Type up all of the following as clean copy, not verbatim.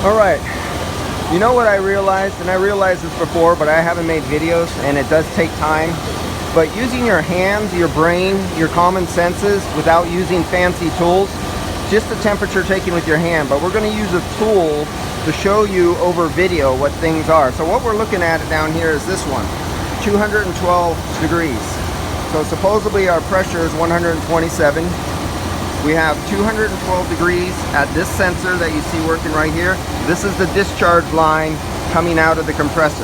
All right. You know what I realized, and I realized this before, but I haven't made videos, and it does take time. But using your hands, your brain, your common senses without using fancy tools, just the temperature taken with your hand. But we're going to use a tool to show you over video what things are. So what we're looking at down here is this one, 212 degrees. So supposedly our pressure is 127. We have 212 degrees at this sensor that you see working right here. This is the discharge line coming out of the compressor.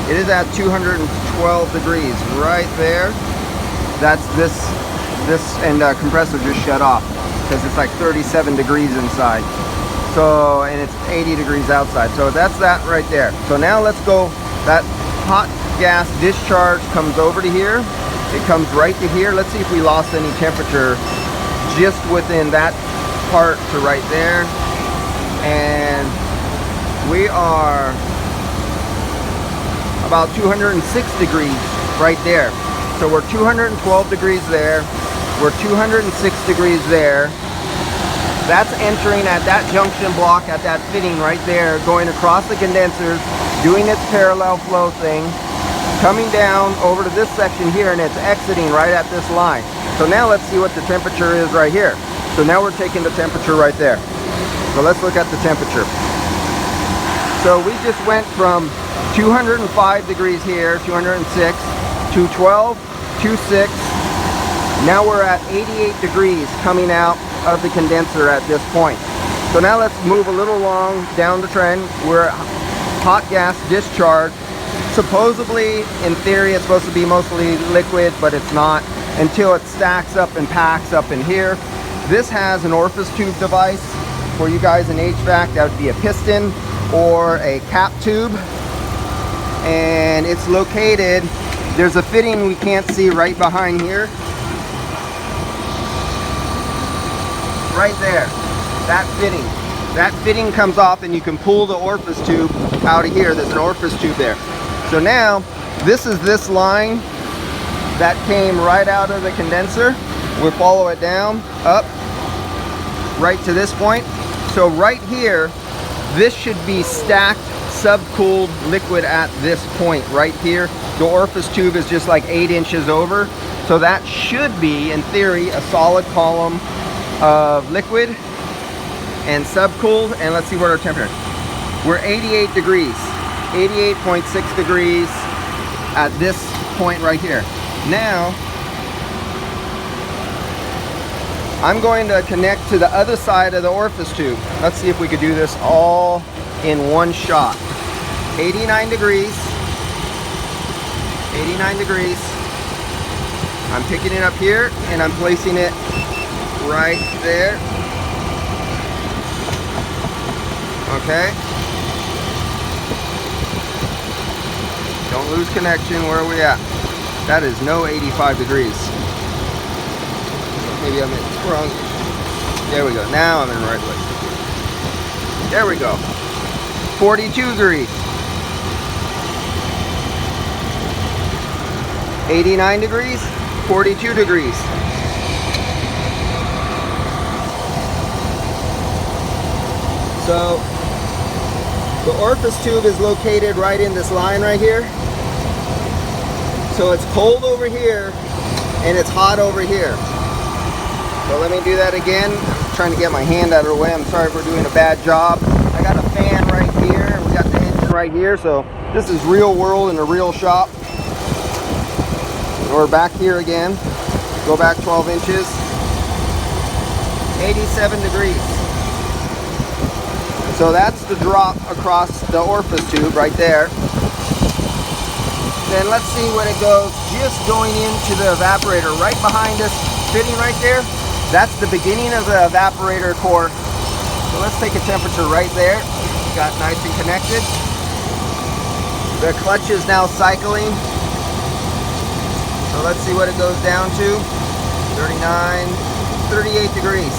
It is at 212 degrees right there. That's this and compressor just shut off because it's like 37 degrees inside. So, and it's 80 degrees outside. So that's that right there. So now let's go, that hot gas discharge comes over to here. It comes right to here. Let's see if we lost any temperature just within that part to right there. And we are about 206 degrees right there. So we're 212 degrees there. We're 206 degrees there. That's entering at that junction block, at that fitting right there, going across the condensers, doing its parallel flow thing, coming down over to this section here, and it's exiting right at this line. So now let's see what the temperature is right here. So now we're taking the temperature right there. So let's look at the temperature. So we just went from 205 degrees here, 206, 212, 26. Now we're at 88 degrees coming out of the condenser at this point. So now let's move a little long down the trend. We're at hot gas discharge. Supposedly, in theory, it's supposed to be mostly liquid, but it's not until it stacks up and packs up in here. This has an orifice tube device. For you guys in HVAC, that would be a piston or a cap tube. And it's located, there's a fitting we can't see right behind here. Right there, that fitting comes off, and you can pull the orifice tube out of here. There's an orifice tube there. So now this is this line that came right out of the condenser. We'll follow it down up right to this point. So right here, this should be stacked subcooled liquid at this point right here. The orifice tube is just like 8 inches over, so that should be, in theory, a solid column of liquid and subcooled. And let's see what our temperature is. We're 88 degrees, 88.6 degrees at this point right here. Now I'm going to connect to the other side of the orifice tube. Let's see if we could do this all in one shot. 89 degrees, 89 degrees. I'm picking it up here and I'm placing it right there. Okay. Don't lose connection. Where are we at? That is no 85 degrees. Maybe I'm in wrong. There we go. Now I'm in the right place. There we go. 42 degrees. 89 degrees, 42 degrees. So the orifice tube is located right in this line right here. So it's cold over here and it's hot over here. So let me do that again. I'm trying to get my hand out of the way. I'm sorry if we're doing a bad job. I got a fan right here and we got the engine right here. So this is real world in a real shop. We're back here again. Go back 12 inches. 87 degrees. So that's the drop across the orifice tube right there. Then let's see when it goes just going into the evaporator right behind us, fitting right there. That's the beginning of the evaporator core. So let's take a temperature right there. Got nice and connected. The clutch is now cycling. So let's see what it goes down to. 39, 38 degrees.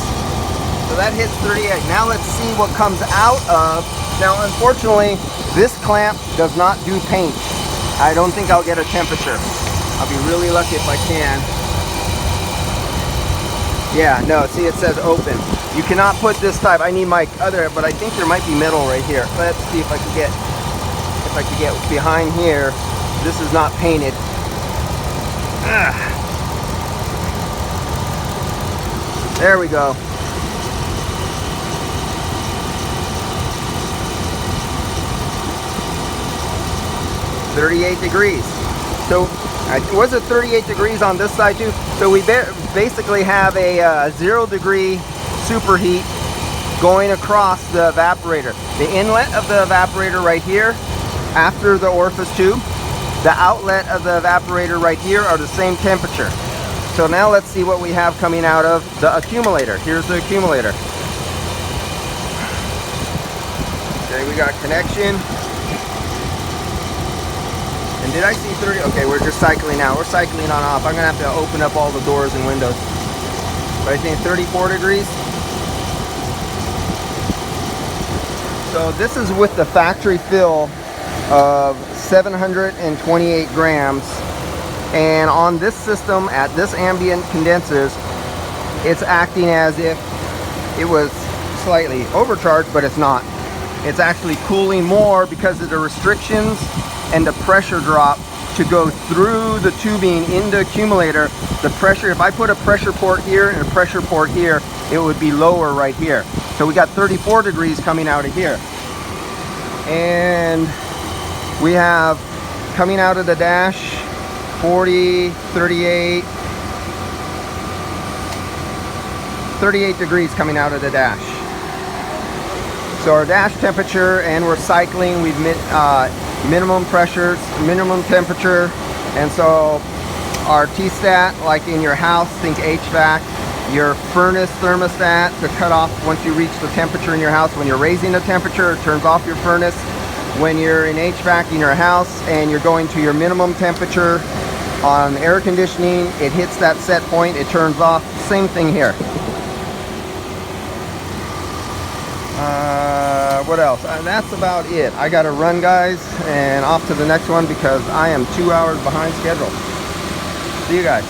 So that hits 38. Now let's see what comes out of. Now unfortunately, this clamp does not do paint. I don't think I'll get a temperature. I'll be really lucky if I can. Yeah, no, see it says open. You cannot put this type. I need my other, but I think there might be metal right here. Let's see if I can get behind here. This is not painted. There we go. $38 degrees. So was it 38 degrees on this side too? So we basically have a 0 degree superheat going across the evaporator. The inlet of the evaporator right here, after the orifice tube, the outlet of the evaporator right here are the same temperature. So now let's see what we have coming out of the accumulator. Here's the accumulator. Okay, we got connection. And did I see 30? Okay, we're just cycling now. We're cycling on off. I'm gonna have to open up all the doors and windows. But I think 34 degrees. So this is with the factory fill of 728 grams. And on this system, at this ambient condensers, it's acting as if it was slightly overcharged, but it's not. It's actually cooling more because of the restrictions and the pressure drop to go through the tubing in the accumulator. The pressure, if I put a pressure port here and a pressure port here, it would be lower right here. So we got 34 degrees coming out of here. And we have coming out of the dash 40, 38 degrees coming out of the dash. So our dash temperature, and we're cycling, we've minimum pressures, minimum temperature, and so our T-stat, like in your house, think HVAC, your furnace thermostat to cut off once you reach the temperature in your house. When you're raising the temperature, it turns off your furnace. When you're in HVAC in your house and you're going to your minimum temperature on air conditioning, it hits that set point, it turns off. Same thing here. What else? That's about it. I gotta run, guys, and off to the next one because I am 2 hours behind schedule. See you guys.